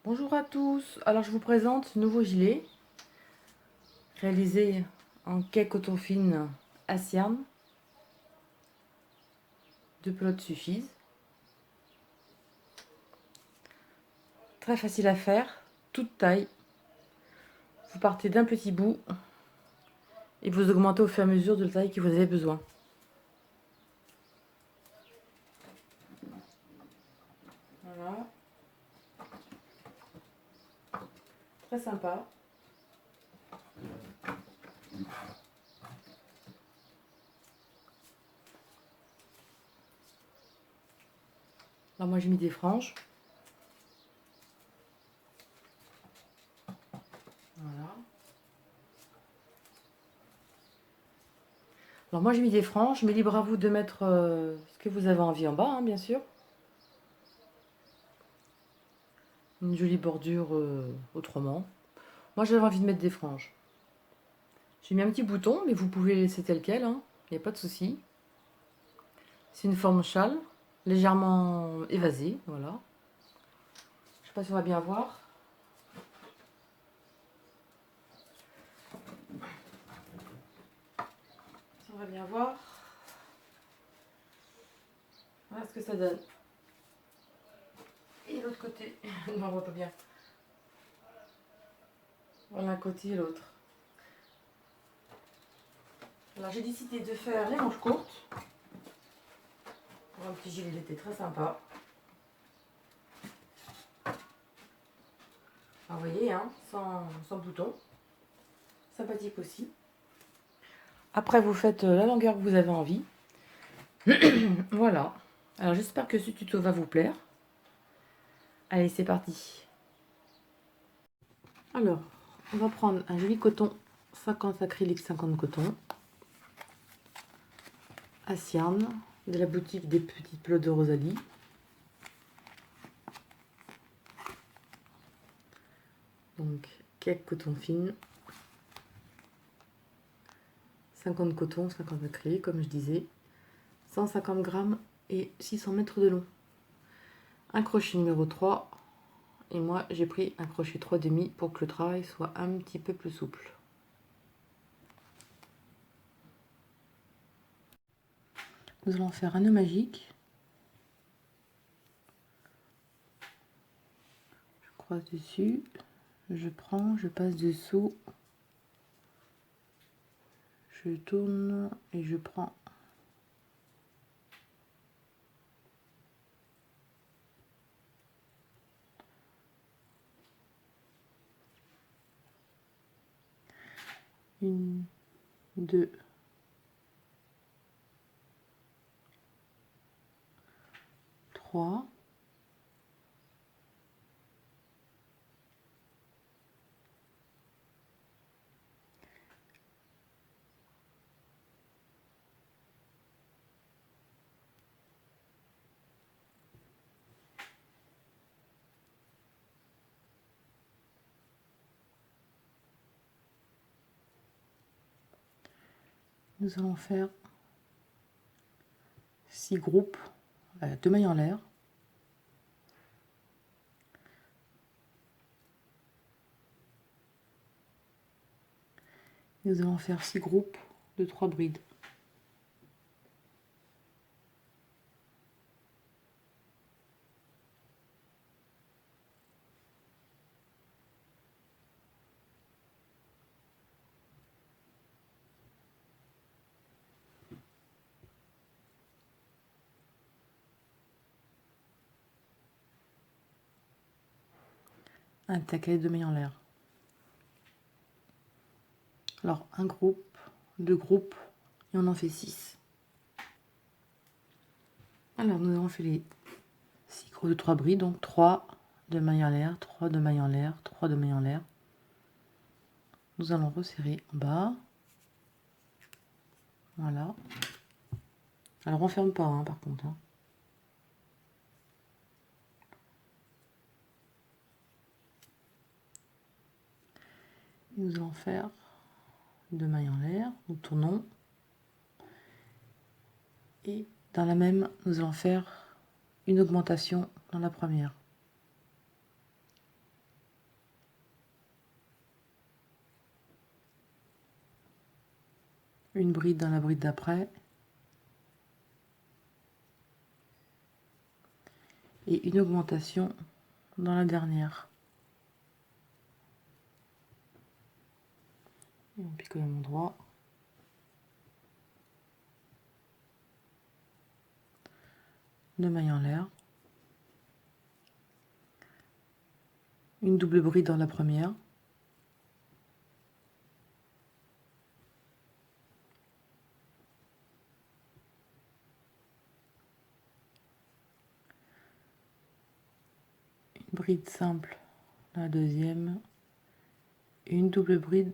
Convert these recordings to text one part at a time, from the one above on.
Bonjour à tous, alors je vous présente ce nouveau gilet réalisé en quai coton fine à Sierne. 2 pelotes suffisent. Très facile à faire, toute taille. Vous partez d'un petit bout et vous augmentez au fur et à mesure de la taille que vous avez besoin. Voilà. Très sympa. Alors moi j'ai mis des franges. Voilà. Alors moi j'ai mis des franges, mais libre à vous de mettre ce que vous avez envie en bas, hein, bien sûr. Une jolie bordure autrement. Moi j'avais envie de mettre des franges. J'ai mis un petit bouton, mais vous pouvez laisser tel quel, hein. Il n'y a pas de souci. C'est une forme châle, légèrement évasée, voilà. Je sais pas si on va bien voir. Si on va bien voir. Voilà ce que ça donne. Et l'autre côté, non, on voit pas bien. Voilà un côté et l'autre. Alors j'ai décidé de faire les manches courtes. Pour un petit gilet d'été très sympa. Alors vous voyez, hein, sans bouton. Sympathique aussi. Après vous faites la longueur que vous avez envie. Voilà. Alors j'espère que ce tuto va vous plaire. Allez, c'est parti. Alors, on va prendre un joli coton 50 acrylique 50 coton à Sierne de la boutique des petites pelotes de Rosalie. Donc, cake coton fine, 50 coton, 50 acrylique, comme je disais, 150 grammes et 600 mètres de long. Un crochet numéro 3, et moi j'ai pris un crochet 3,5 pour que le travail soit un petit peu plus souple. Nous allons faire un nœud magique. Je croise dessus, je prends, je passe dessous, je tourne et je prends. Une, deux, trois. Nous allons faire 6 groupes, 2 mailles en l'air. Nous allons faire 6 groupes de 3 brides. Un taquet de mailles en l'air. Alors un groupe, 2 groupes, et on en fait 6. Alors nous avons fait les 6 groupes de 3 brides, donc 3 de mailles en l'air, 3 de mailles en l'air, 3 de mailles en l'air. Nous allons resserrer en bas. Voilà. Alors on ferme pas, hein, par contre. Hein. Nous allons faire 2 mailles en l'air, nous tournons. Et dans la même, nous allons faire une augmentation dans la première. une bride dans la bride d'après et une augmentation dans la dernière. Et on pique au même endroit. Deux mailles en l'air. Une double bride dans la première. Une bride simple dans la deuxième. Et une double bride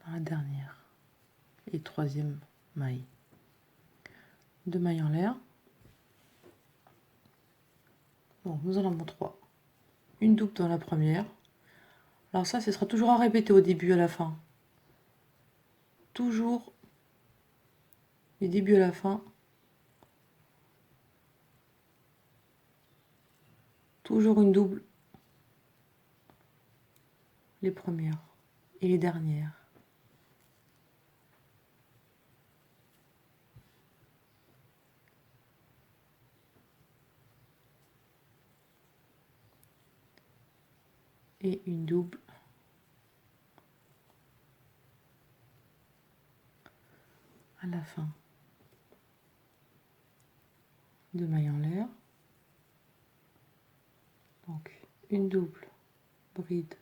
dans la dernière. Et troisième maille. Deux mailles en l'air. Bon, nous en avons trois. Une double dans la première. Alors ça, ce sera toujours à répéter au début et à la fin. Toujours du début à la fin. Toujours une double. Les premières et les dernières. Et une double à la fin. Deux mailles en l'air. Donc une double bride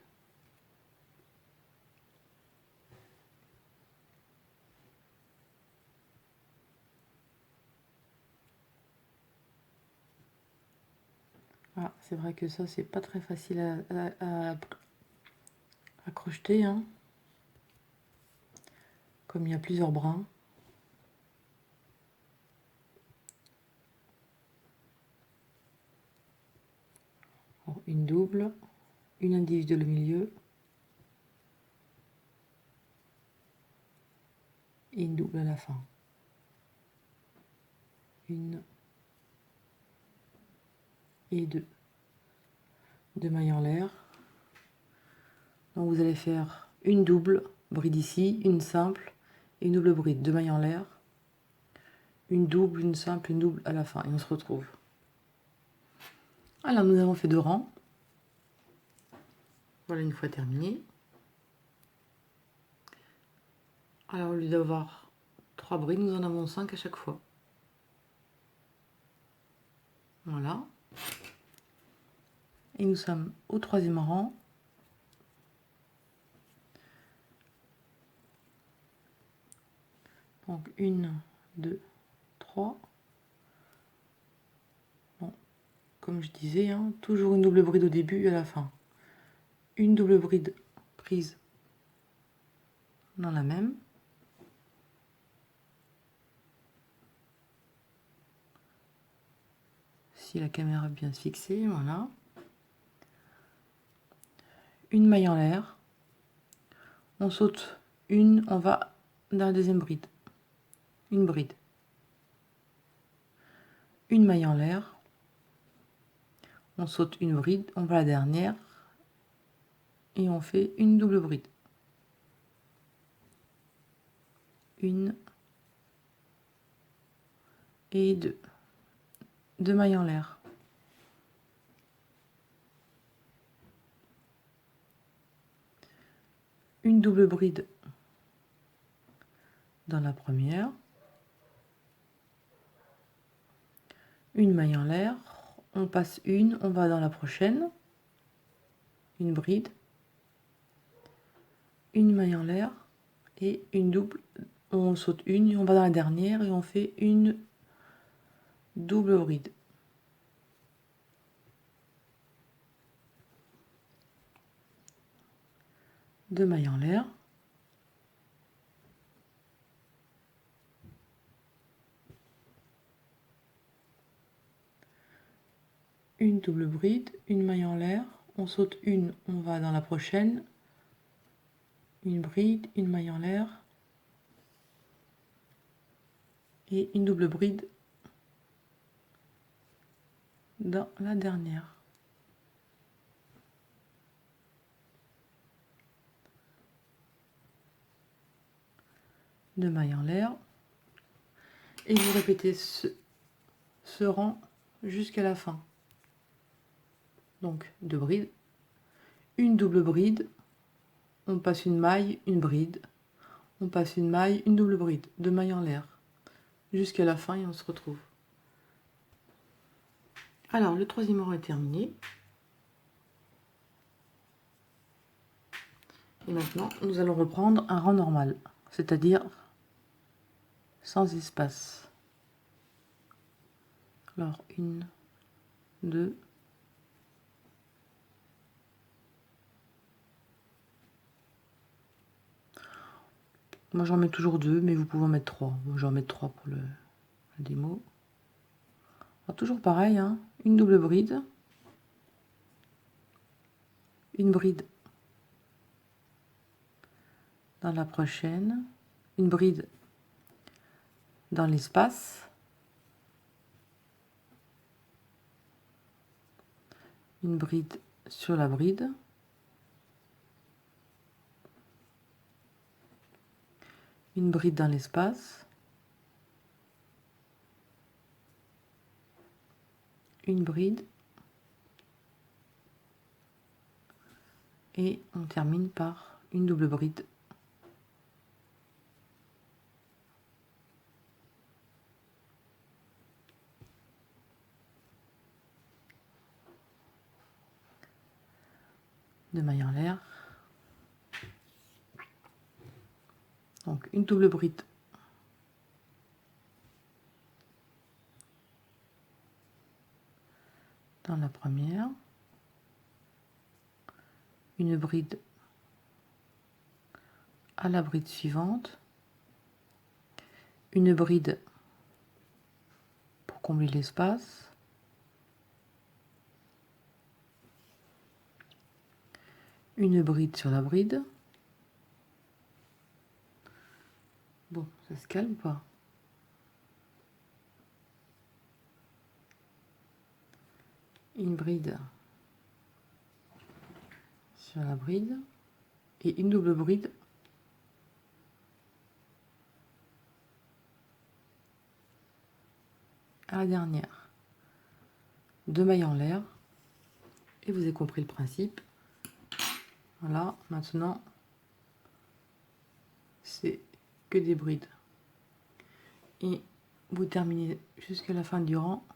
c'est vrai que ça c'est pas très facile à crocheter hein. Comme il y a plusieurs brins. Alors, une double, une individuelle au milieu et une double à la fin. Une et deux. Deux mailles en l'air. Donc vous allez faire une double bride ici, une simple et une double bride. Deux mailles en l'air, une double, une simple, une double à la fin et on se retrouve. Alors nous avons fait deux rangs. Voilà une fois terminé. Alors au lieu d'avoir 3 brides, nous en avons 5 à chaque fois. Voilà. Et nous sommes au troisième rang. Donc 1, 2, 3. Bon, comme je disais, hein, toujours une double bride au début et à la fin. Une double bride prise dans la même. Si la caméra est bien fixée, voilà. Une maille en l'air. On saute une, on va dans la deuxième bride. Une bride. Une maille en l'air. On saute une bride, on va à la dernière et on fait une double bride. Une et deux. Deux mailles en l'air. Une double bride dans la première. Une maille en l'air. On passe une, on va dans la prochaine. Une bride. Une maille en l'air et une double. On saute une, on va dans la dernière et on fait une double bride. Deux mailles en l'air. Une double bride, une maille en l'air. On saute une, on va dans la prochaine. Une bride, une maille en l'air. Et une double bride dans la dernière. 2 mailles en l'air. Et vous répétez ce rang jusqu'à la fin. Donc 2 brides, une double bride, on passe une maille, une bride, on passe une maille, une double bride, 2 mailles en l'air, jusqu'à la fin et on se retrouve. Alors le troisième rang est terminé. Et maintenant, nous allons reprendre un rang normal, c'est-à-dire sans espace. Alors, 1, 2, moi j'en mets toujours 2, mais vous pouvez en mettre 3. Moi j'en mets 3 pour la démo. Alors, toujours pareil, hein, une double bride, une bride dans la prochaine, une bride dans l'espace, une bride sur la bride, une bride dans l'espace, une bride, et on termine par une double bride. De mailles en l'air. Donc une double bride dans la première, une bride à la bride suivante, une bride pour combler l'espace, une bride sur la bride. Bon, ça se calme ou pas? Une bride sur la bride et une double bride à la dernière. 2 mailles en l'air et vous avez compris le principe. Voilà, maintenant c'est que des brides et vous terminez jusqu'à la fin du rang